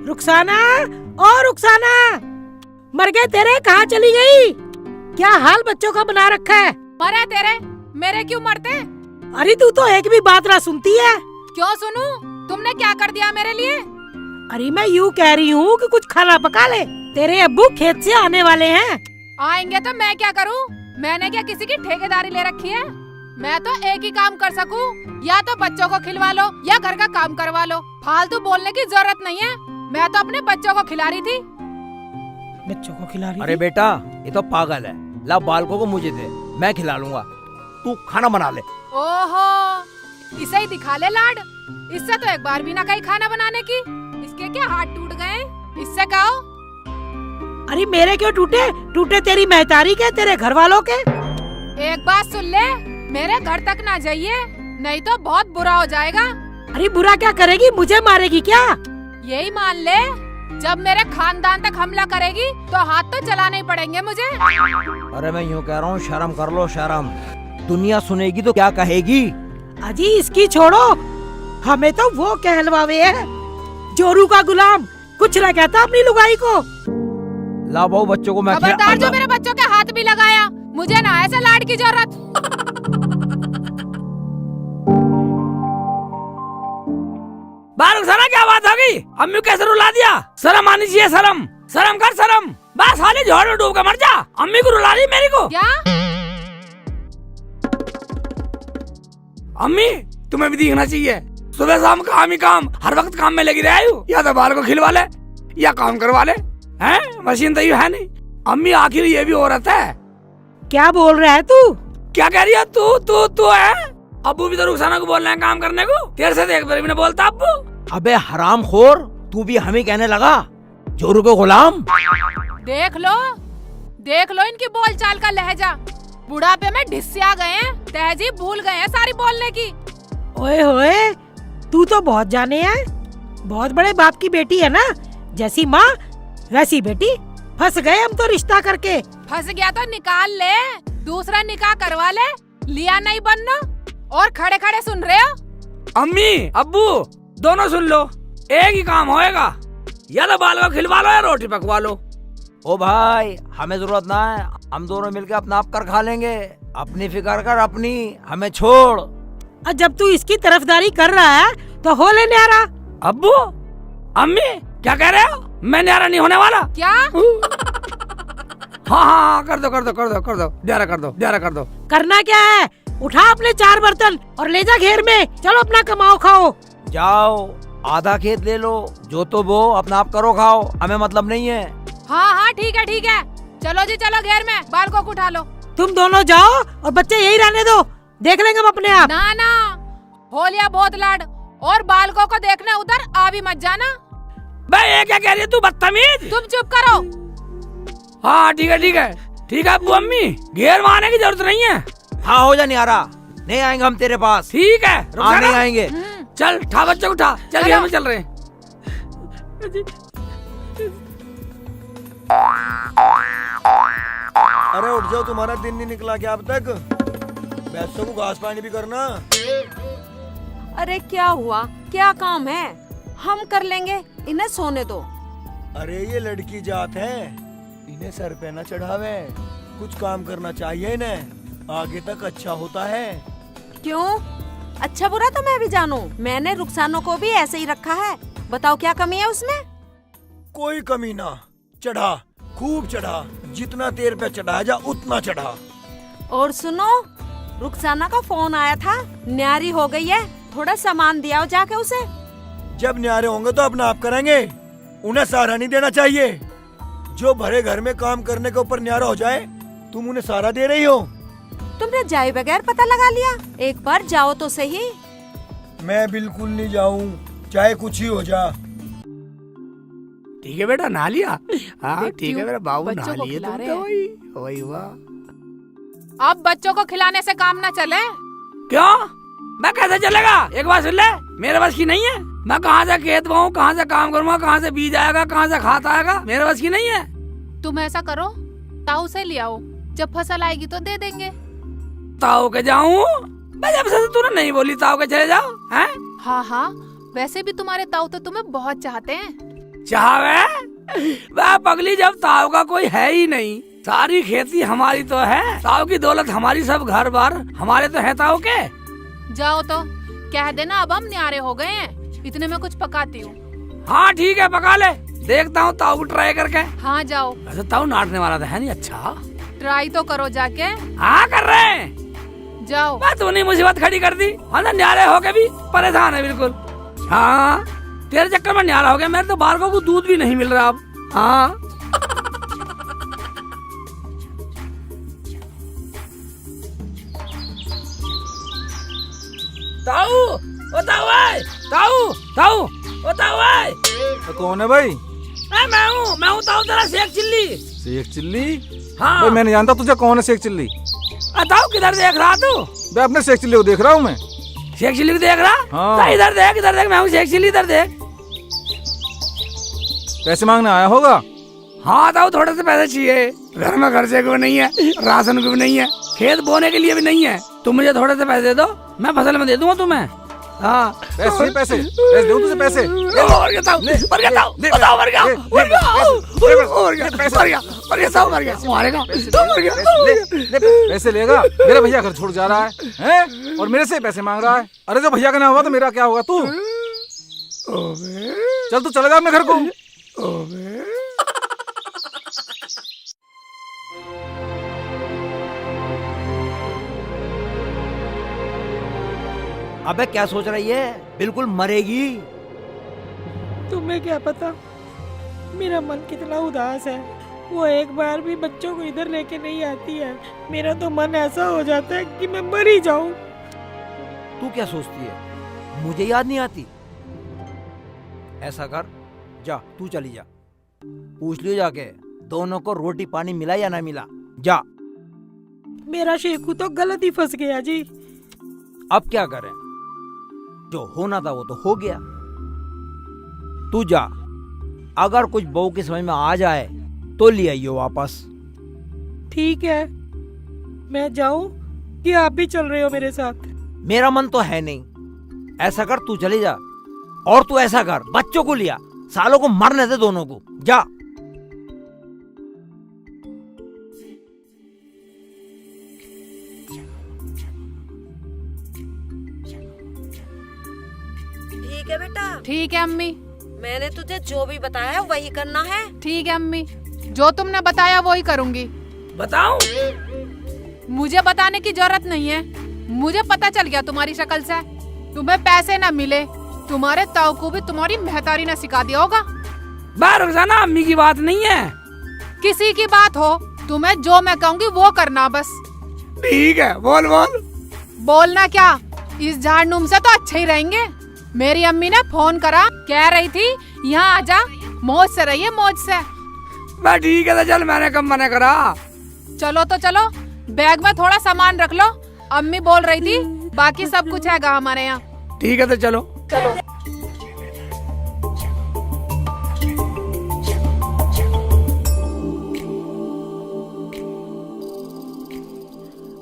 रुखसाना, ओ रुखसाना, मर गए तेरे, कहाँ चली गई? क्या हाल बच्चों का बना रखा है? मरे तेरे, मेरे क्यों मरते? अरे तू तो एक भी बात ना सुनती है। क्यों सुनूं? तुमने क्या कर दिया मेरे लिए? अरे मैं यूँ कह रही हूँ कि कुछ खाना पका ले, तेरे अब्बू खेत से आने वाले हैं। आएंगे तो मैं क्या करूं? मैंने क्या किसी की ठेकेदारी ले रखी है? मैं तो एक ही काम कर सकूं, या तो बच्चों को खिलवा लो या घर का काम करवा लो। फालतू बोलने की जरूरत नहीं है। मैं तो अपने बच्चों को खिला रही थी। बच्चों को खिला रही अरे थी? बेटा, ये तो पागल है। ला बालकों को मुझे दे, मैं खिला लूंगा। तू खाना बना ले। ओहो, इसे ही दिखा ले लाड। इससे तो एक बार भी ना कही खाना बनाने की। इसके क्या हाथ टूट गए? इससे कहो। अरे मेरे क्यों टूटे? टूटे तेरी महतारी के, तेरे घर वालों के। एक बात सुन ले, मेरे घर तक ना जाइए, नहीं तो बहुत बुरा हो जाएगा। अरे बुरा क्या करेगी? मुझे मारेगी क्या? यही मान ले, जब मेरे खानदान तक हमला करेगी तो हाथ तो चलाने ही पड़ेंगे मुझे। अरे मैं यूँ कह रहा हूँ, शर्म कर लो, शर्म। दुनिया सुनेगी तो क्या कहेगी? अजी इसकी छोड़ो, हमें तो वो कहलवावे है, जोरू का गुलाम। कुछ न कहता अपनी लुगाई को। ला बहू, बच्चों को मैं खबरदार जो मेरे बच्चों के हाथ भी लगाया, मुझे ना ऐसे लाड की जरूरत। रुखसाना, क्या बात हो गई? अम्मी कैसे रुला दिया? शर्म आनी चाहिए, शर्म। शर्म कर, शर्म। बस साले झोड़ में डूब के मर जा। अम्मी को रुला दी मेरी को। क्या? अम्मी, तुम्हें भी दिखना चाहिए। सुबह शाम काम ही काम, हर वक्त काम में लगी रही हूँ। या तो बाल को खिलवा ले या काम करवा ले। हैं? मशीन तो ये है नहीं। अम्मी, आखिर ये भी औरत है। क्या बोल रहा है तू? क्या कह रही है तू है? अब्बू भी तो रुखसाना को बोल रहे हैं काम करने को। तेरे से देख भी नहीं बोलता अब्बू। अबे हरामखोर, तू भी हमें कहने लगा जोरू के गुलाम। देख लो इनकी बोलचाल का लहजा। बुढ़ापे में ढिस्सिया गए हैं, तहजीब भूल गए हैं सारी बोलने की। ओए होए, तू तो बहुत जाने है। बहुत बड़े बाप की बेटी है ना, जैसी माँ वैसी बेटी। फंस गए हम तो रिश्ता करके। फंस गया तो निकाल ले, दूसरा निकाह करवा ले। लिया नहीं बनना और खड़े खड़े सुन रहे हो? अम्मी अब्बू दोनों सुन लो, एक ही काम होएगा। या तो बाल को खिलवा लो या रोटी पकवा लो। ओ भाई, हमें जरूरत ना है, हम दोनों मिलकर अपना आप कर खा लेंगे। अपनी फिक्र कर अपनी, हमें छोड़। और जब तू इसकी तरफदारी कर रहा है तो हो ले न्यारा। अब्बू, अम्मी क्या कह रहे हो? मैं न्यारा नहीं होने वाला। क्या? हाँ, कर दो न्यारा कर दो। करना क्या है? उठा अपने 4 बर्तन और ले जा घेर में। चलो अपना कमाओ खाओ। जाओ, आधा खेत ले लो, जो तो वो अपना आप करो खाओ, हमें मतलब नहीं है। हाँ ठीक है। चलो जी चलो, घेर में बाल को उठा लो। तुम दोनों जाओ और बच्चे यही रहने दो, देख लेंगे हम अपने आप। ना, हो लिया बहुत लाड। और बालकों को देखने उधर आ भी मत जाना। भाई ये क्या कह रही है तू, बदतमीज? तुम चुप करो। हाँ ठीक है अब्बू अम्मी, घेर में आने की जरूरत नहीं है। हाँ हो जा न्यारा, नहीं आएंगे हम तेरे पास। ठीक है, हाँ नहीं आएंगे। चल उठा बच्चे, उठा चल, घेर में चल रहे हैं। अरे उठ जाओ, तुम्हारा दिन नहीं निकला क्या अब तक? भैंसों को घास पानी भी करना। अरे क्या हुआ, क्या काम है? हम कर लेंगे, इन्हें सोने दो। अरे ये लड़की जात है, इन्हें सर पे न चढ़ावे। कुछ काम करना चाहिए इन्हें, आगे तक अच्छा होता है। क्यों? अच्छा बुरा तो मैं भी जानूं। मैंने रुखसानों को भी ऐसे ही रखा है, बताओ क्या कमी है उसमें? कोई कमी ना, चढ़ा, खूब चढ़ा, जितना तेर पे चढ़ाया जा उतना चढ़ा। और सुनो, रुखसाना का फोन आया था, न्यारी हो गई है, थोड़ा सामान दिया जाके उसे। जब न्यारे होंगे तो अपना आप करेंगे, उन्हें सहारा नहीं देना चाहिए। जो भरे घर में काम करने के ऊपर न्यारा हो जाए, तुम उन्हें सहारा दे रही हो। तुमने जाए बगैर पता लगा लिया, एक बार जाओ तो सही। मैं बिल्कुल नहीं जाऊं, चाहे कुछ ही हो जा। ठीक है बेटा, नहा लिया? हाँ देखती ठीक है हूँ, मेरा बाबू, बच्चों नहा को लिए खिला तुम रहे तो। हैं। वही वाह। अब बच्चों को खिलाने से काम न चले। क्यों? मैं कैसे चलेगा? एक बार सुन ले, मेरे बस की नहीं है। मैं कहाँ से खेत बोऊं, कहाँ से काम करूँगा, कहाँ से बीज आएगा, कहाँ से खाद आएगा, मेरे बस की नहीं है। तुम ऐसा करो, ताऊ से ले आओ, जब फसल आएगी तो दे देंगे। ताऊ के जाऊं? जब से तूने नहीं बोली ताऊ के चले जाओ हैं? हाँ, वैसे भी तुम्हारे ताऊ तो तुम्हें बहुत चाहते हैं। चाहवे वह पगली, जब ताऊ का कोई है ही नहीं, सारी खेती हमारी तो है, ताऊ की दौलत हमारी, सब घर बार हमारे तो है ताऊ के। जाओ तो कह देना अब हम न्यारे हो गए हैं, इतने में कुछ पकाती हूँ। हाँ ठीक है, पका ले, देखता हूँ ताऊ को ट्राई करके। हाँ जाओ। वैसे ताऊ नाटने वाला तो है नहीं। अच्छा ट्राई तो करो जाके। हाँ कर रहे हैं। जाओ। मैं तूने मुसीबत खड़ी कर दी, हाँ ना, न्यारे हो के भी परेशान है बिल्कुल। हाँ तेरे चक्कर में न्यारा हो गया, मेरे तो बालकों को दूध भी नहीं मिल रहा अब। हाँ ताऊ, ओ ताऊ आए, ताऊ ताऊ, ओ ताऊ आए। तो कौन है भाई? मैं हूँ ताऊ, तेरा शेख चिल्ली। शेख चिल्ली? हाँ भाई मैं नहीं जानता तुझे कौन है शेख चिल्ली। ताऊ किधर देख रहा तू? मैं अपने शेख चिल्ली को देख रहा हूँ मैं। शेख चिल्ली को देख रहा? हाँ। इधर देख, इधर देख, मैं हूँ शेख चिल्ली, इधर देख। पैसे मांगने आया होगा? हाँ ताऊ, थोड़े से पैसे चाहिए, घर में खर्चे को नहीं है, राशन को भी नहीं है, खेत बोने के लिए भी नहीं है। तुम मुझे थोड़े से पैसे दे दो, मैं फसल में दे दूंगा तुम्हें। हाँ पैसे पैसे पैसे दूं तुझे पैसे? और क्या ताऊ, और क्या ताऊ, बताओ, और क्या, और क्या, और क्या, पैसे, और क्या, और क्या ताऊ, और क्या, मारेगा, और क्या, पैसे लेगा? मेरा भैया घर छोड़ जा रहा है और मेरे से पैसे मांग रहा है। अरे जो भैया का ना हुआ तो मेरा क्या होगा? तू चल, तू चलेगा अपने घर को। अबे क्या सोच रही है? बिल्कुल मरेगी। तुम्हें क्या पता मेरा मन कितना उदास है। वो एक बार भी बच्चों को इधर लेके नहीं आती है। मेरा तो मन ऐसा हो जाता है कि मैं मर ही जाऊं। तू क्या सोचती है, मुझे याद नहीं आती? ऐसा कर, जा तू चली जा, पूछ लियो जाके दोनों को रोटी पानी मिला या ना मिला। जा। मेरा शेखू तो गलत ही फंस गया जी। अब क्या करें, जो होना था वो तो हो गया। तू जा, अगर कुछ बहू की समझ में आ जाए तो ले आइयो वापस। ठीक है, मैं जाऊं कि आप भी चल रहे हो मेरे साथ? मेरा मन तो है नहीं। ऐसा कर, तू चली जा, और तू ऐसा कर, बच्चों को लिया, सालों को मरने दे दोनों को। जा। ठीक है बेटा, ठीक है अम्मी। मैंने तुझे जो भी बताया वही करना है। ठीक है अम्मी, जो तुमने बताया वो ही करूँगी। बताऊं? मुझे बताने की जरूरत नहीं है, मुझे पता चल गया तुम्हारी शक्ल से। तुम्हें पैसे न मिले, तुम्हारे ताऊ को भी तुम्हारी महतारी ने सिखा दिया होगा। बाहर रुखसाना, अम्मी की बात नहीं है। किसी की बात हो, तुम्हें जो मैं कहूँगी वो करना बस। ठीक है, बोल बोल। बोलना क्या, इस झाड़ से तो अच्छे ही रहेंगे। मेरी अम्मी ने फोन करा, कह रही थी यहाँ आजा, मौज से रहिए, मौज से। मैं ठीक है तो चल, मैंने कब मना करा। चलो तो चलो, बैग में थोड़ा सामान रख लो, अम्मी बोल रही थी बाकी सब कुछ हैगा हमारे यहाँ। ठीक है तो चलो।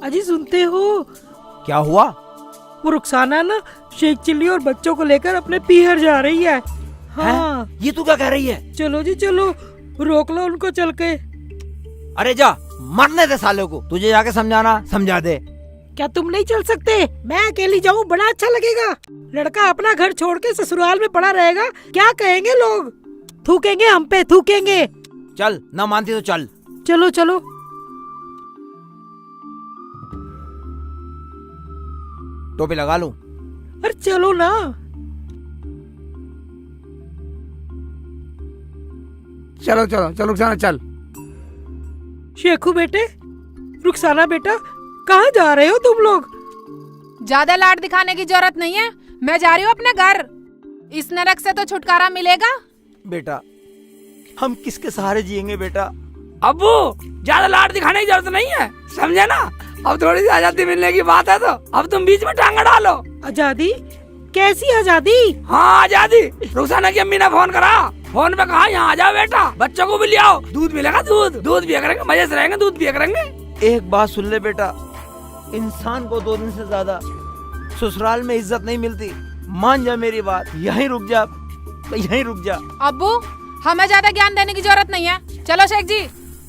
अजी सुनते हो? क्या हुआ? वो रुखसाना ना शेख चिल्ली और बच्चों को लेकर अपने पीहर जा रही है। हाँ। ये तू क्या कह रही है? चलो जी चलो, रोक लो उनको चल के। अरे जा, मरने दे सालों को, तुझे जाके समझाना समझा दे। क्या तुम नहीं चल सकते? मैं अकेली जाऊँ, बड़ा अच्छा लगेगा। लड़का अपना घर छोड़ के ससुराल में पड़ा रहेगा, क्या कहेंगे लोग? थूकेंगे हम पे, थूकेंगे। चल, ना मानती तो चल। चलो चलो। टोपी लगा लूं? अरे चलो ना। चलो चलो चलो रुखसाना चल। शेखू बेटे, रुखसाना बेटा, कहाँ जा रहे हो तुम लोग? ज्यादा लाड दिखाने की जरूरत नहीं है, मैं जा रही हूँ अपने घर। इस नरक से तो छुटकारा मिलेगा। बेटा, हम किसके सहारे जिएंगे बेटा? अब्बू, ज्यादा लाड दिखाने की जरूरत नहीं है, समझे ना। अब थोड़ी सी आजादी मिलने की बात है तो अब तुम बीच में टांगा डालो। आजादी? कैसी आजादी? हाँ आजादी। रुखसाना की अम्मी ने फोन करा, फोन पे कहा यहाँ आ जाओ बेटा, बच्चों को भी ले आओ, दूध मिलेगा, दूध पिया करेंगे, मजे से रहेंगे, दूध पिया करेंगे। एक बात सुन ले बेटा, इंसान को 2 दिन से ज्यादा ससुराल में इज्जत नहीं मिलती। मान जा मेरी बात, यहीं रुक जा, यहीं रुक जा। अब्बू, हमें ज्यादा ज्ञान देने की जरूरत नहीं है। चलो शेख जी।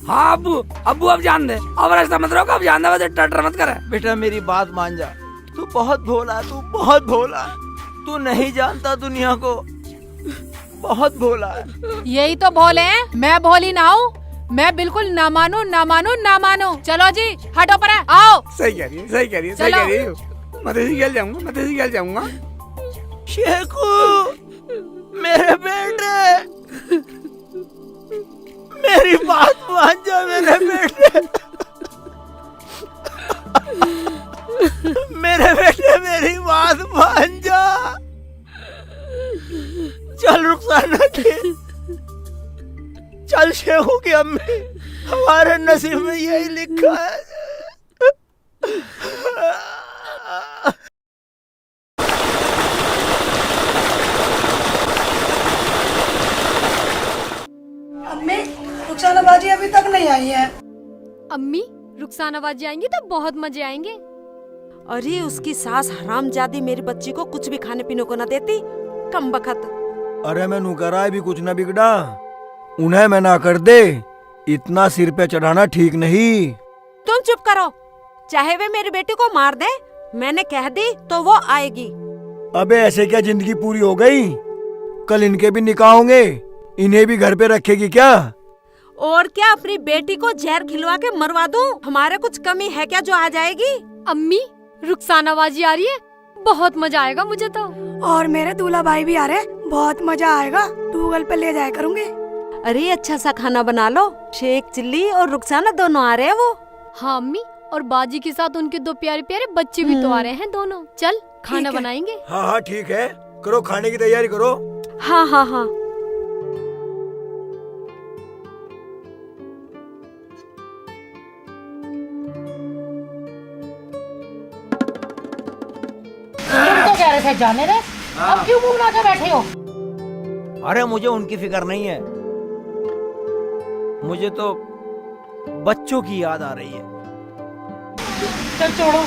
हाँ अब्बू, अब्बू अब जान दे, अब रास्ता मत रोक, अब जान दे, बस टटर मत करे। बेटा मेरी बात मान जा, तू बहुत भोला, तू बहुत भोला, तू नहीं जानता दुनिया को, बहुत भोला है। यही तो भोले हैं, मैं भोली ना हूँ। मैं बिल्कुल ना मानू ना मानू ना मानू। चलो जी हटो पर है, आओ। सही कह रही है, सही कह रही है, सही चलो। कह रही है। मैं देसी खेल जाऊंगा, मैं देसी खेल जाऊंगा। शेखू मेरे बेटे, मेरी बात मान जा मेरे बेटे, मेरे बेटे मेरी बात मान जा। चल रुखसाना की, चल शेखू की अम्मी, हमारे नसीब में यही लिखा है। अम्मी, रुखसाना बाजी अभी तक नहीं आई है। अम्मी, रुखसाना बाजी आएंगी तो बहुत मजे आएंगे। अरे उसकी सास हरामजादी मेरी बच्ची को कुछ भी खाने पीने को न देती, कम बखत। अरे मैं नुकरा भी कुछ न बिगड़ा, उन्हें मैं ना कर दे, इतना सिर पे चढ़ाना ठीक नहीं। तुम चुप करो, चाहे वे मेरी बेटी को मार दे, मैंने कह दी तो वो आएगी। अबे ऐसे क्या जिंदगी पूरी हो गई? कल इनके भी निकाह होंगे, इन्हें भी घर पे रखेगी क्या? और क्या अपनी बेटी को जहर खिलवा के मरवा दूं? हमारे कुछ कमी है क्या जो आ जाएगी? अम्मी, रुखसाना बाजी आ रही है, बहुत मजा आएगा मुझे तो। और मेरे दूल्हा भाई भी आ रहे, बहुत मजा आएगा। गूगल पे ले जाया करूँगी। अरे अच्छा सा खाना बना लो, शेख, चिल्ली और रुखसाना दोनों आ रहे हैं वो। हाँ अम्मी, और बाजी के साथ उनके दो प्यारे प्यारे बच्चे भी तो आ रहे हैं दोनों। चल खाना ठीक है। बनाएंगे। हाँ हाँ ठीक है, करो खाने की तैयारी करो। हाँ हाँ हाँ। तुम तो कह रहे थे जाने दे, अब क्यों मुंह बना के बैठे हो? अरे मुझे उनकी फिक्र नहीं है, मुझे तो बच्चों की याद आ रही है। चल छोड़ो,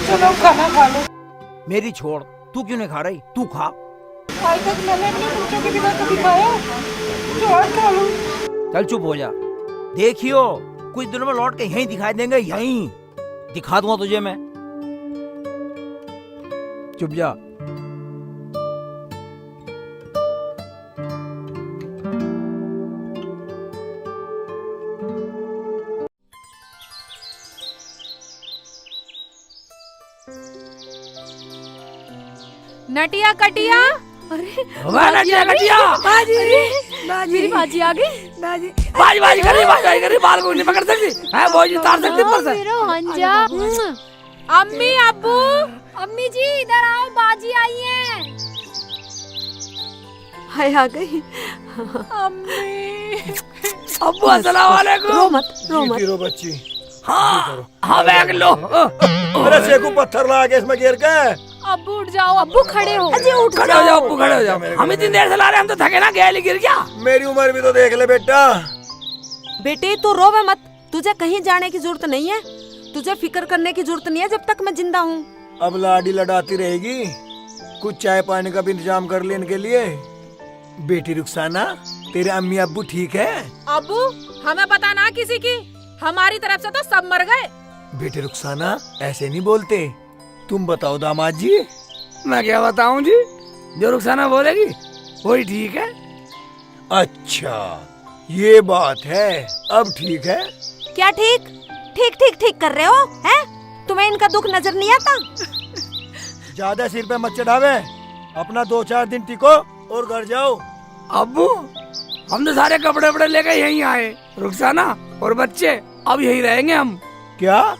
चलो खाना खा लो। मेरी छोड़, तू क्यों नहीं खा रही? तू खा। आज तक मैंने अपने बच्चों के बिना कभी खाया, छोड़ खा लो। चल चुप हो जा, देखियो कुछ दिनों में लौट के यहीं दिखाई देंगे, यहीं दिखा दूंगा तुझे मैं। चुप जा। नटिया कटिया। अरे वाह नटिया कटिया, बाजी, मेरी बाजी आ गई। बाजी, बाज बाज कर रही, बाल को नहीं पकड़ सकती है, वो जी तार सकती पर से। मेरा हंजा। अम्मी, अब्बू, अम्मी जी इधर आओ, बाजी आई है। हाय आ गई। अम्मी। अब्बू अस्सलाम वालेकुम। रो मत, रो मत। जीती रहो बच्ची। हाँ हाँ बैग लो। अरे शेखू पत्थर ला के इसमें गिर के। अब्बू उठ जाओ, अब्बू खड़े हो। अजय उठ खड़े हो जाओ अब्बू, खड़े हो जाओ। हम इतनी देर से ला रहे हैं, हम तो थके ना, गया गिर गया। मेरी उम्र भी तो देख ले बेटा। बेटे तू रोवे मत, तुझे कहीं जाने की जरूरत नहीं है, तुझे फिक्र करने की जरूरत नहीं है जब तक मैं जिंदा हूँ। अब लाडी लड़ाती रहेगी, कुछ चाय पानी का भी इंतजाम कर ले इनके लिए। बेटी रुखसाना, तेरे अम्मी अब्बू ठीक है? अब्बू, हमें पता ना किसी की, हमारी तरफ से तो सब मर गए। बेटे रुखसाना ऐसे नहीं बोलते, तुम बताओ दामाद जी। मैं क्या बताऊं जी, जो रुखसाना बोलेगी वही ठीक है। अच्छा ये बात है, अब ठीक है। क्या ठीक ठीक ठीक ठीक कर रहे हो हैं? तुम्हें इनका दुख नजर नहीं आता? ज्यादा सिर पे मत चढ़ावे, अपना 2-4 दिन टिको और घर जाओ। अब्बू, हम तो सारे कपड़े वपड़े लेकर यहीं आए, रुखसाना और बच्चे अब यहीं रहेंगे हम। क्या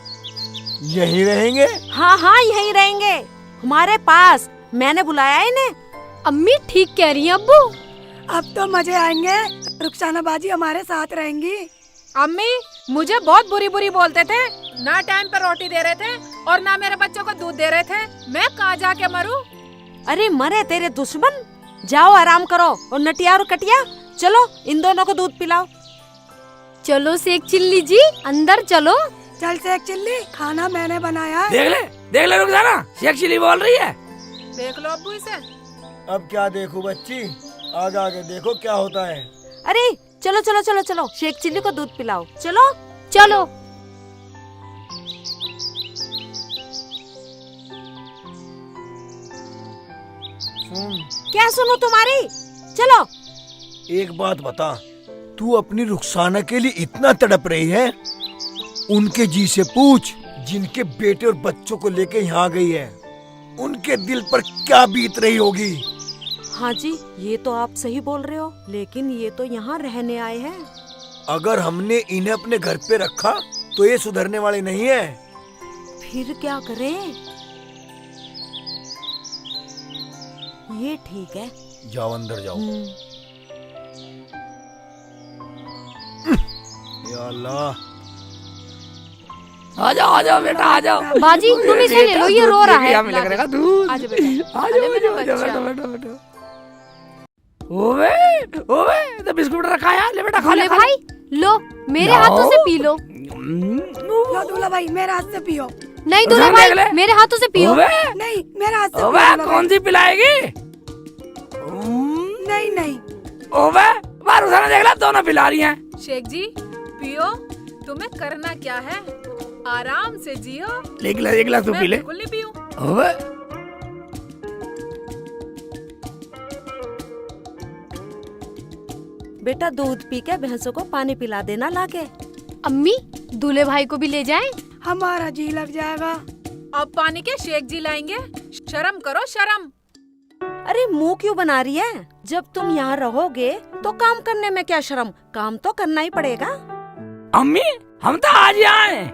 यहीं रहेंगे? हाँ हाँ यहीं रहेंगे, हमारे पास। मैंने बुलाया इन्हें। अम्मी ठीक कह रही हैं अब्बू। अब तो मजे आएंगे, रुखसाना बाजी हमारे साथ रहेंगी। अम्मी मुझे बहुत बुरी बुरी बोलते थे, ना टाइम पर रोटी दे रहे थे और ना मेरे बच्चों को दूध दे रहे थे। मैं कहाँ जाके मरूं? अरे मरे तेरे दुश्मन, जाओ आराम करो। और नटिया और कटिया, चलो इन दोनों को दूध पिलाओ। चलो शेख चिल्ली जी, अंदर चलो। चल शेख चिल्ली, खाना मैंने बनाया है। देख ले रुखसाना, शेख चिल्ली बोल रही है। देख लो अब्बू इसे। अब क्या देखो बच्ची, आगे आगे देखो क्या होता है। अरे चलो चलो चलो चलो, शेख चिल्ली को दूध पिलाओ, चलो चलो। क्या सुनो तुम्हारी, चलो। एक बात बता, तू अपनी रुखसाना के लिए इतना तड़प रही है, उनके जी से पूछ जिनके बेटे और बच्चों को लेके यहाँ गई है, उनके दिल पर क्या बीत रही होगी। हाँ जी, ये तो आप सही बोल रहे हो, लेकिन ये तो यहाँ रहने आए हैं। अगर हमने इन्हें अपने घर पे रखा तो ये सुधरने वाले नहीं है। फिर क्या करें? ये ठीक है। जाओ अंदर जाओ। या अल्लाह। आ जाओ बेटा, आ जाओ। बाजी तुम इसे ले लो, ये रो रहा है। मिल करेगा दूध। आज बेटा, आ जाओ बेटा। ओवे ओवे, तो बिस्कुट रखा है, ले बेटा खा ले। दूल्हे भाई लो, मेरे हाथों से पी लो। लो दूल्हा भाई मेरे हाथ से पियो। नहीं दूल्हे भाई मेरे हाथों से पियो। नहीं मेरे हाथ से ओवे पियो। कौन सी पिलाएगी? नहीं नहीं। ओवे बार उठाना, देख ला दोनों पिला रही हैं। शेख जी पियो, तुम्हें करना क्या है, आराम से जियो। एक गिलास तू मैं पी ले। बिल्कुल नहीं पीऊं। ओवे बेटा दूध पी के भैंसों को पानी पिला देना लाके। अम्मी दूल्हे भाई को भी ले जाएं। हमारा जी लग जाएगा। अब पानी के शेख जी लाएंगे, शर्म करो शर्म। अरे मुंह क्यों बना रही है? जब तुम यहाँ रहोगे तो काम करने में क्या शर्म, काम तो करना ही पड़ेगा। अम्मी हम तो आज ही आए।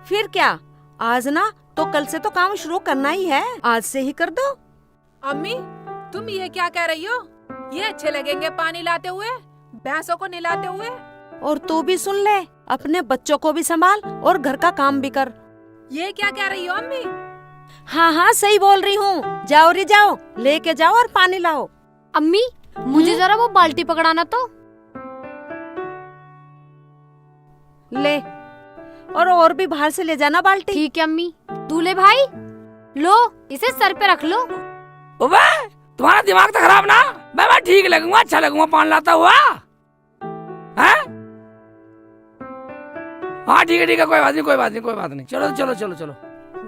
फिर क्या, आज ना तो कल से तो काम शुरू करना ही है, आज से ही कर दो। अम्मी तुम ये क्या कह रही हो? ये अच्छे लगेंगे पानी लाते हुए, भैंसों को नहलाते हुए। और तू भी सुन ले, अपने बच्चों को भी संभाल और घर का काम भी कर। ये क्या कह रही हो अम्मी? हाँ हाँ सही बोल रही हूँ। जाओ रे जाओ, लेके जाओ और पानी लाओ। अम्मी मुझे जरा वो बाल्टी पकड़ाना तो। ले, और भी बाहर से ले जाना बाल्टी। ठीक है अम्मी। दूल्हे भाई लो, इसे सर पे रख लो। ओवे तुम्हारा दिमाग तो खराब ना, मैं ठीक लगूंगा, अच्छा लगूंगा पानी लाता हुआ। हैं? हाँ ठीक है कोई बात नहीं। चलो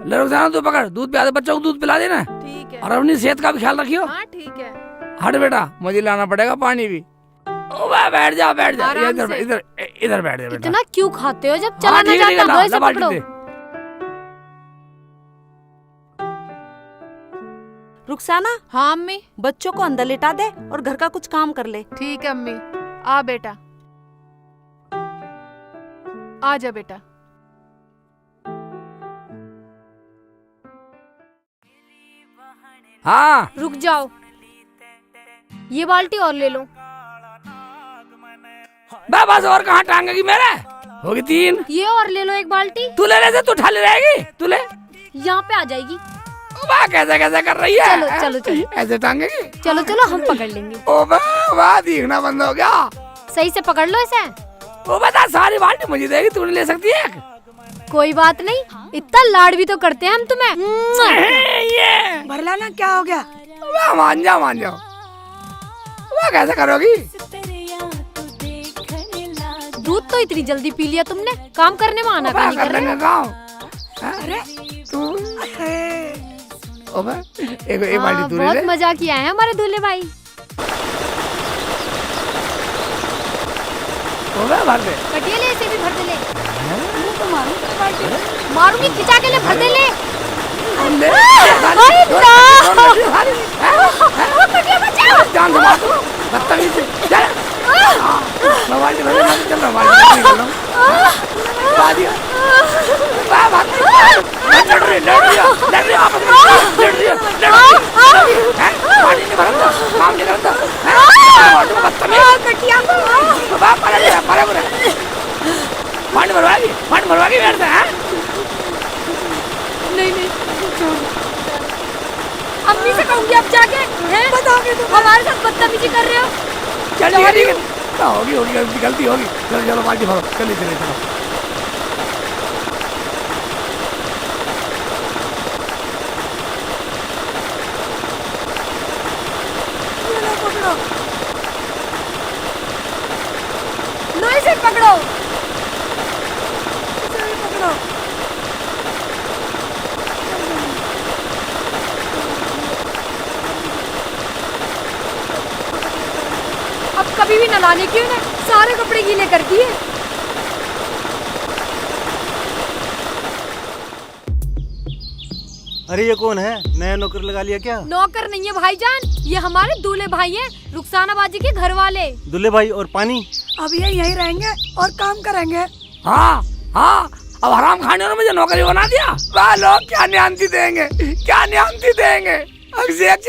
ले रुखसाना तू पकड़, दूध पिला दे, बच्चों को दूध पिला देना। ठीक है। और अपनी सेहत का भी ख्याल रखियो। हाँ ठीक है। हट बेटा, मुझे लाना पड़ेगा पानी भी। ओवे बैठ जा आराम इधर से। इधर बैठ जा बेटा। इतना क्यों खाते हो जब हाँ, चला ना ठीक है, जाता? ला, दो इसे ला बाल्टी पकड़ो। दे। रुखसाना हाँ अम्मी बच्चों को अंदर लिटा दे और घर का कुछ काम कर ले। ठीक है अम्मी। आ बेटा, आ जा बेटा। हाँ रुक जाओ, ये बाल्टी और ले लो। बस और कहाँ टांगेगी मेरे? होगी 3। ये और ले लो एक बाल्टी। तू ले ले, तू ठाली रहेगी, तू ले। यहाँ पे आ जाएगी। वाह कैसे कर रही है? चलो। ऐसे टांगेगी? चलो हम पकड़ लेंगे। ओ वाह दिखना बंद हो गया। सही से पकड़ लो इसे। वो बता सारी बाल्टी मुझे देगी, तू नहीं ले सकती है? कोई बात नहीं, इतना लाड भी तो करते हैं हम तुम्हें। ये भर लाना, क्या हो गया? वाह मान जाओ। वाह कैसे करोगी? दूध तो इतनी जल्दी पी लिया तुमने, काम करने में आना नहीं कर रहे। गाँव अरे तू एक बाल्टी तू ले बहुत ले। मजा किया है हमारे दूल्हे भाई। भर दे। कटिए ले, इसे भी भर दे ले। मारूंगी, खिंचा के ले, भर दे ले। जान से मार, बदतमीज से। मैं बाल्टी भर दे, चल रहा बाल्टी निकल रहा हूँ। लड़ रही आपस में, लड़ रही हैं? पानी नहीं भरता, काम नहीं करता, हैं? बदतमीज। पानी भरवाएगी बैठते हैं? नहीं छोड़। अम्मी से कहूंगी अब जाके, हैं? बताओगे तुम हमारे साथ बदतमीजी कर रहे हो? चल ठीक है, होगी गलती होगी। चलो बाल्टी भरो, चलो। अभी भी नलाने क्यों ना, सारे कपड़े गीले कर दिए। अरे ये कौन है, नया नौकर लगा लिया क्या? नौकर नहीं है भाईजान, ये हमारे दूल्हे भाई हैं, रुखसाना बाजी के घर वाले। दूल्हे भाई और पानी? अब ये यहीं रहेंगे और काम करेंगे। हाँ हाँ, अब हराम खाने ने मुझे नौकरी बना दिया। वाह लोग क्या न्यामती देंगे, क्या न्यामती देंगे। अब शेख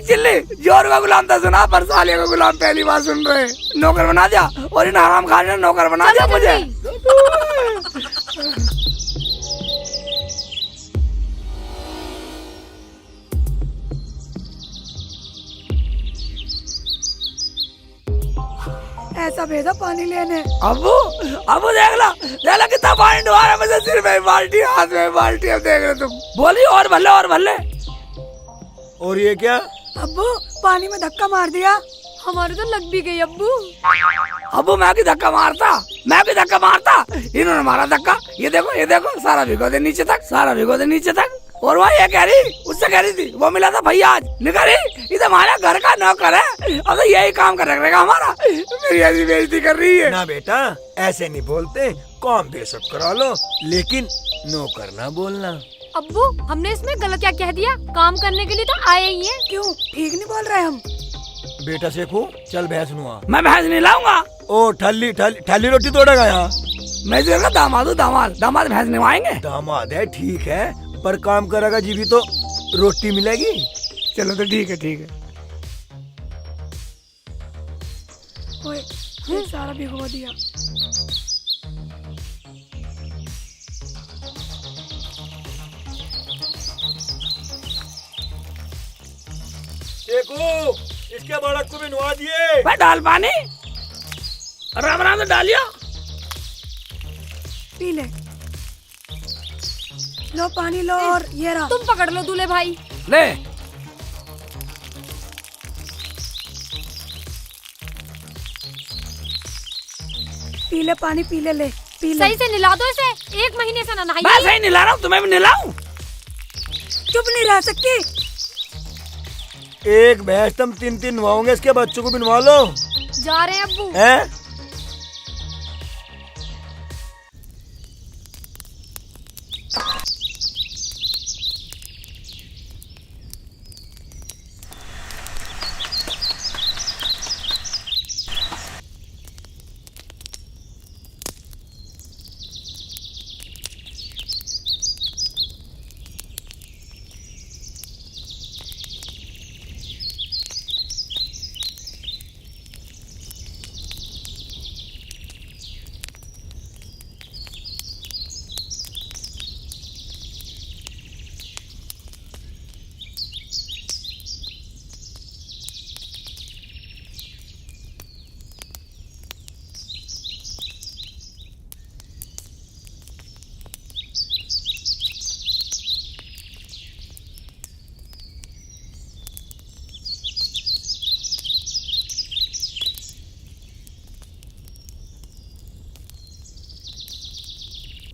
चिल्ली जोर का गुलाम था सुना, पर साले का गुलाम पहली बार सुन रहे। नौकर बना दिया और इन हराम खाने ने नौकर बना दिया मुझे। ऐसा भेजा पानी लेने। अबू देख लो कितना पानी डुबा रहा है मुझे, सिर में बाल्टी हाथ में बाल्टी। अब देख रहे तुम, बोली और भले। और ये क्या? अब्बू पानी में धक्का मार दिया। हमारे तो लग भी गई अब्बू। अबू मैं भी धक्का मारता, इन्होंने मारा धक्का। ये देखो सारा भिगो दे नीचे तक। और वह ये कह रही थी वो मिला था भैया आज, निकली ये तो हमारा घर का नौकर है, अब तो यही काम कर रखेगा हमारा। मेरी ऐसी बेइज्जती कर रही है। ना बेटा ऐसे नहीं बोलते, काम बेशक करा लो, लेकिन नौकर ना बोलना। अब्बू हमने इसमें गलत क्या कह दिया, काम करने के लिए तो आए ही हैं। क्यों ठीक नहीं बोल रहे हम? बेटा शेखू चल भैंस नुआ। मैं भैंस नहीं लाऊंगा। ओ ठल्ली रोटी तोड़ेगा यहाँ? मैं जो दामाद भैंस निभाएंगे। दामाद है ठीक है, पर काम करेगा जी भी तो रोटी मिलेगी। चलो तो ठीक है। ओए, ये सारा भिगो दिया। शेखू इसके बालक को भी नुआ दिए। भाई डाल पानी, आराम से डालियो। पी ले, लो पानी लो। और ये रहा। तुम पकड़ लो दूल्हे भाई। ले पी ले पानी, पी ले। सही से निला दो इसे, 1 महीने से ना नहाई। मैं सही निला रहा हूँ, तुम्हें भी निलाऊं? चुप नहीं रह सकती। एक भैंस तुम 3 नुआओगे, इसके बच्चों को भी नुआ लो। जा रहे हैं अब्बू। हैं?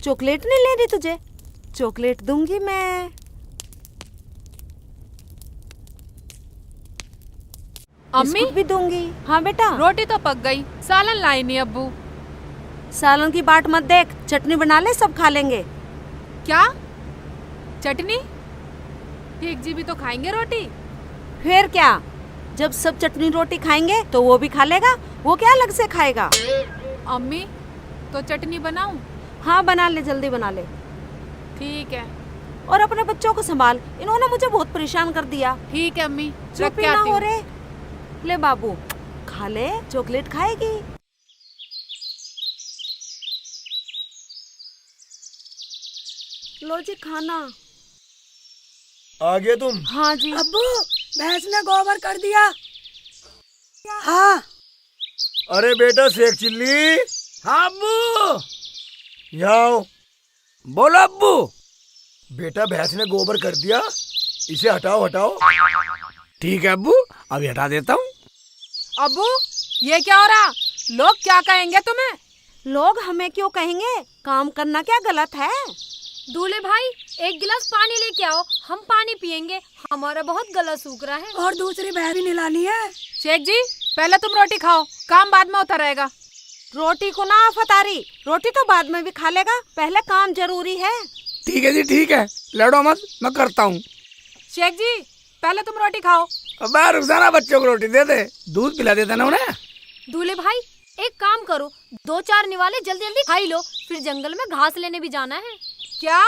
चॉकलेट नहीं ले रही तुझे? चॉकलेट दूंगी मैं। अम्मी बिस्कुट भी दूंगी। हाँ बेटा। रोटी तो पक गई, सालन लाई नहीं अब्बू। सालन की बाट मत देख, चटनी बना ले, सब खा लेंगे। क्या चटनी? एक जी भी तो खाएंगे रोटी। फिर क्या, जब सब चटनी रोटी खाएंगे तो वो भी खा लेगा, वो क्या अलग से खाएगा? अम्मी तो चटनी बनाऊं? हाँ बना ले, जल्दी बना ले। ठीक है। और अपने बच्चों को संभाल, इन्होंने मुझे बहुत परेशान कर दिया। ठीक है अम्मी, चुप ही ना हो रे। ले बाबू खा ले, चॉकलेट खाएगी। लो जी खाना। आ गए तुम? हाँ जी। अब्बू भैंस ने गोबर कर दिया। हाँ। अरे बेटा शेख चिल्ली। हाँ अब्बू। यहाँ आओ। बोलो अब्बू। बेटा भैंस ने गोबर कर दिया, इसे हटाओ। ठीक है अब्बू, अभी हटा देता हूँ। अब्बू ये क्या हो रहा? लोग क्या कहेंगे तुम्हें? लोग हमें क्यों कहेंगे? काम करना क्या गलत है? दूल्हे भाई 1 गिलास पानी लेके आओ, हम पानी पियेंगे, हमारा बहुत गला सूख रहा है। और दूसरी भैंस भी निलानी है। शेख जी पहले तुम रोटी खाओ, काम बाद में होता रहेगा। रोटी को ना आफत आ रही, रोटी तो बाद में भी खा लेगा, पहले काम जरूरी है। ठीक है जी ठीक है, लड़ो मत, मैं करता हूँ। शेख जी पहले तुम रोटी खाओ। अब रुखसाना बच्चों को रोटी दे दे, दूध पिला देता ना उन्हें। दूल्हे भाई एक काम करो, 2-4 निवाले जल्दी जल्दी खाई लो, फिर जंगल में घास लेने भी जाना है। क्या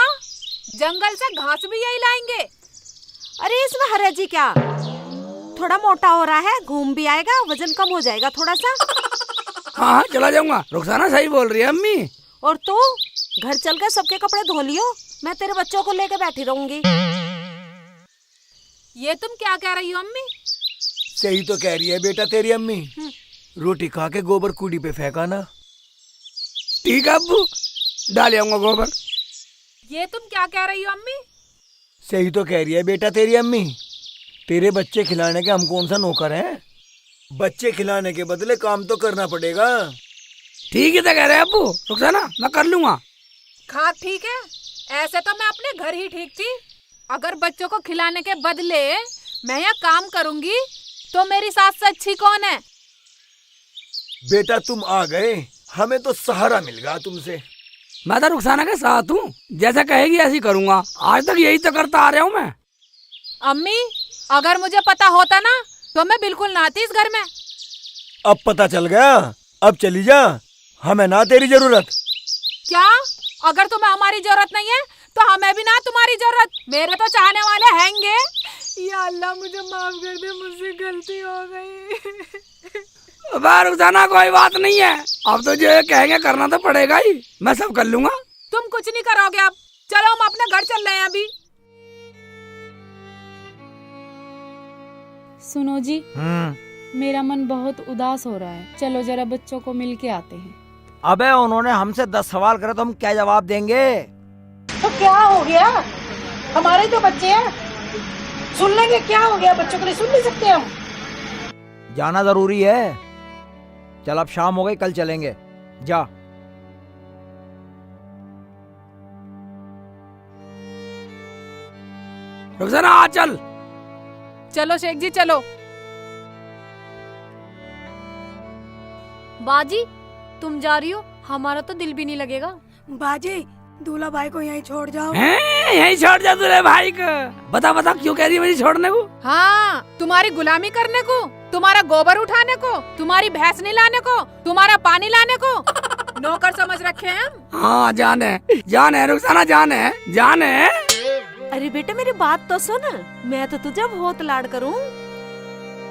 जंगल से घास भी यही लाएंगे? अरे इसमें हरे जी क्या, थोड़ा मोटा हो रहा है, घूम भी आएगा, वजन कम हो जाएगा थोड़ा सा। हाँ चला जाऊंगा, रुखसाना सही बोल रही है अम्मी। और तू घर चल कर सबके कपड़े धो लियो, मैं तेरे बच्चों को लेकर बैठी रहूंगी। ये तुम क्या कह रही हो अम्मी? सही तो कह रही है बेटा तेरी अम्मी, रोटी खा के गोबर कूड़ी पे फेंका ना। ठीक है अब्बू, डाल आऊंगा गोबर। ये तुम क्या कह रही हो अम्मी? सही तो कह रही है बेटा तेरी अम्मी, तेरे बच्चे खिलाने के हम कौन सा नौकर हैं? बच्चे खिलाने के बदले काम तो करना पड़ेगा। ठीक है तो कह रहे अब्बू, रुखसाना मैं कर लूंगा। खा ठीक है, ऐसे तो मैं अपने घर ही ठीक थी। अगर बच्चों को खिलाने के बदले मैं यहाँ काम करूंगी तो मेरी सास से अच्छी कौन है? बेटा तुम आ गए, हमें तो सहारा मिल गया तुमसे। मैं तो रुखसाना के साथ हूँ, जैसा कहेगी ऐसी करूंगा, आज तक यही तो करता आ रहा हूँ मैं। अम्मी अगर मुझे पता होता ना तो मैं बिल्कुल ना आती इस घर में। अब पता चल गया, अब चली जा, हमें ना तेरी जरूरत। क्या? अगर तुम्हें हमारी जरूरत नहीं है तो हमें भी ना तुम्हारी जरूरत। मेरे तो चाहने वाले हैंगे। या अल्लाह मुझे माफ कर दे, मुझसे गलती हो गई। रुखसाना कोई बात नहीं है, अब तो जो कहेंगे करना तो पड़ेगा ही, मैं सब कर लूंगा। तुम कुछ नहीं करोगे अब, चलो हम अपने घर चल रहे हैं अभी। सुनो जी, मेरा मन बहुत उदास हो रहा है, चलो जरा बच्चों को मिल के आते हैं। अबे उन्होंने हमसे 10 सवाल करे तो हम क्या जवाब देंगे? तो क्या हो गया, हमारे तो बच्चे हैं, सुन लेंगे। क्या हो गया, बच्चों के लिए सुन नहीं सकते हम? जाना जरूरी है। चल अब शाम हो गई, कल चलेंगे, जा। रुखसाना आ चल। चलो शेख जी चलो। बाजी तुम जा रही हो, हमारा तो दिल भी नहीं लगेगा। बाजी दूल्हा भाई को यहीं छोड़ जाओ। यहीं छोड़ जा दूल्हे भाई को। बता बता क्यों कह रही है मुझे छोड़ने को? हाँ, तुम्हारी गुलामी करने को, तुम्हारा गोबर उठाने को, तुम्हारी भैंस नहीं को, तुम्हारा पानी लाने को नौकर समझ रखे हैं हम। हाँ जान है रुखसाना, जान है। अरे बेटा मेरी बात तो सुन, मैं तो तुझे बहुत लाड करूं।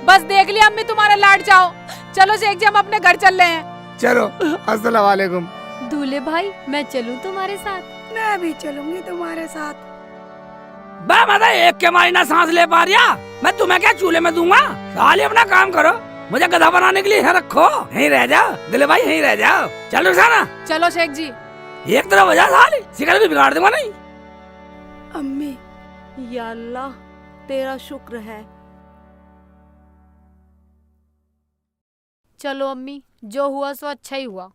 बस देख लिया अम्मी तुम्हारा लाड जाओ। चलो शेख जी हम अपने घर चल रहे हैं। चलो, अस्सलाम वालेकुम। दूल्हे भाई मैं चलूं तुम्हारे साथ? मैं भी चलूंगी तुम्हारे साथ। मैं एक के मारी ना सांस ले पा रहा, मैं तुम्हें क्या चूल्हे में दूंगा? साले अपना काम करो, मुझे गधा बनाने के लिए यहाँ रखो। यहीं रह जाओ दिले भाई, यहीं रह जाओ। चलो रुखसाना। चलो शेख जी। एक तरफ वजह साले शिकार भी बिगाड़ दूंगा नहीं। अम्मी या अल्लाह तेरा शुक्र है। चलो अम्मी, जो हुआ सो अच्छा ही हुआ।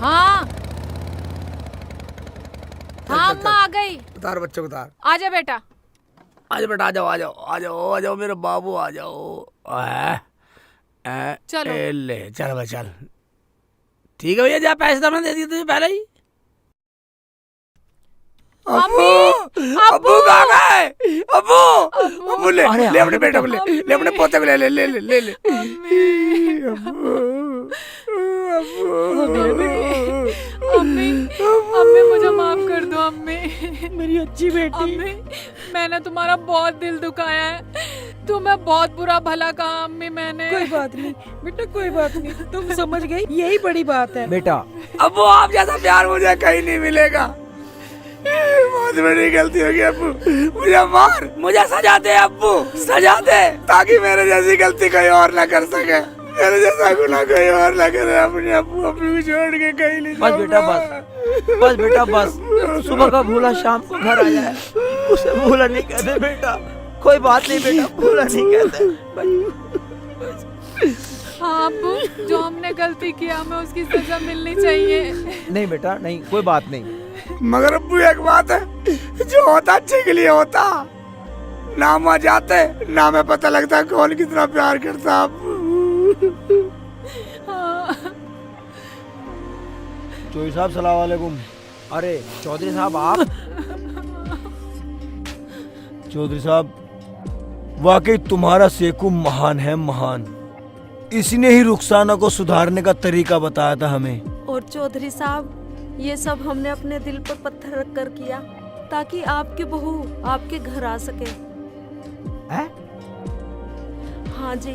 हाँ हाँ अम्मा आ गई। उतार बच्चों को उतार। आजा बेटा। आजा बेटा, आ जाओ मेरे बाबू, आ जाओ। चलो ले चल भाई चल। ठीक है भैया, जा पैसे तो हमने दे दिए तुझे पहले ही। अब्बू कहाँ गए? अब्बू ले अपने बेटे को, ले अपने पोते को, ले। अम्मी मुझे माफ कर दो अम्मी। मेरी अच्छी बेटी। अम्मी मैंने तुम्हारा बहुत दिल दुखाया है, तुम्हें बहुत बुरा भला कहा अम्मी मैंने। कोई बात नहीं बेटा, कोई बात नहीं, तुम समझ गई, यही बड़ी बात है बेटा। अब्बू आप जैसा प्यार मुझे कहीं नहीं मिलेगा, बहुत बड़ी गलती हो गई अब्बू, मुझे मार, मुझे सजा दे अब्बू, सजा दे, ताकि मेरे जैसी गलती कोई और ना कर सके। मेरे जैसा गुनाह कोई और ना करे, अपने अब्बू अब्बू को छोड़ के कहीं नहीं बस बेटा बस बेटा बस, सुबह का भूला शाम को घर आ जाए, उसे भूला नहीं कहते बेटा, कोई बात नहीं बेटा, भूला नहीं कहते। हाँ अब्बू, जो हमने गलती किया हमें उसकी सजा मिलनी चाहिए। नहीं बेटा नहीं, कोई बात नहीं। मगर अब्बू एक बात है, जो होता अच्छे के लिए होता, ना वहाँ जाते ना हमें पता लगता कौन कितना प्यार करता। अब्बू चौधरी साहब सलाम वालेकुम। अरे चौधरी साहब आप? चौधरी साहब वाकई तुम्हारा सेकू महान है, महान। इसने ही रुखसाना को सुधारने का तरीका बताया था हमें। और चौधरी साहब, ये सब हमने अपने दिल पर पत्थर रख कर किया ताकि आपकी बहू आपके घर आ सके। है? हाँ जी,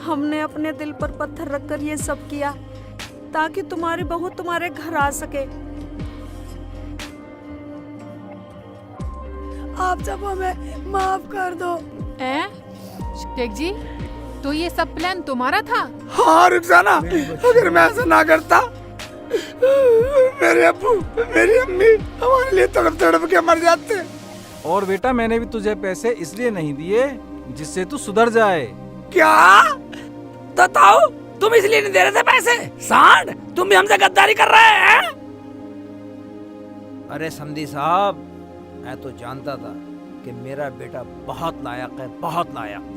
हमने अपने दिल पर पत्थर रखकर ये सब किया ताकि तुम्हारी बहू तुम्हारे घर आ सके। आप सब हमें माफ कर दो। शेख जी, तो ये सब प्लान तुम्हारा था? हाँ रुखसाना, अगर मैं ऐसा ना करता, मेरे अब्बू मेरी अम्मी हमारे लिए तड़प तड़प के मर जाते। और बेटा मैंने भी तुझे पैसे इसलिए नहीं दिए जिससे तू सुधर जाए। क्या? बताओ, तुम इसलिए नहीं दे रहे थे पैसे? सांड, तुम भी हमसे गद्दारी कर रहे हैं? अरे समधी साहब, मैं तो जानता था कि मेरा बेटा बहुत लायक है, बहुत लायक।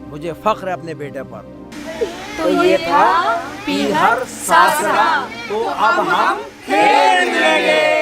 मुझे फख्र है अपने बेटे पर। तो ये था पीहर सासरा, तो अब हम खेल लेंगे।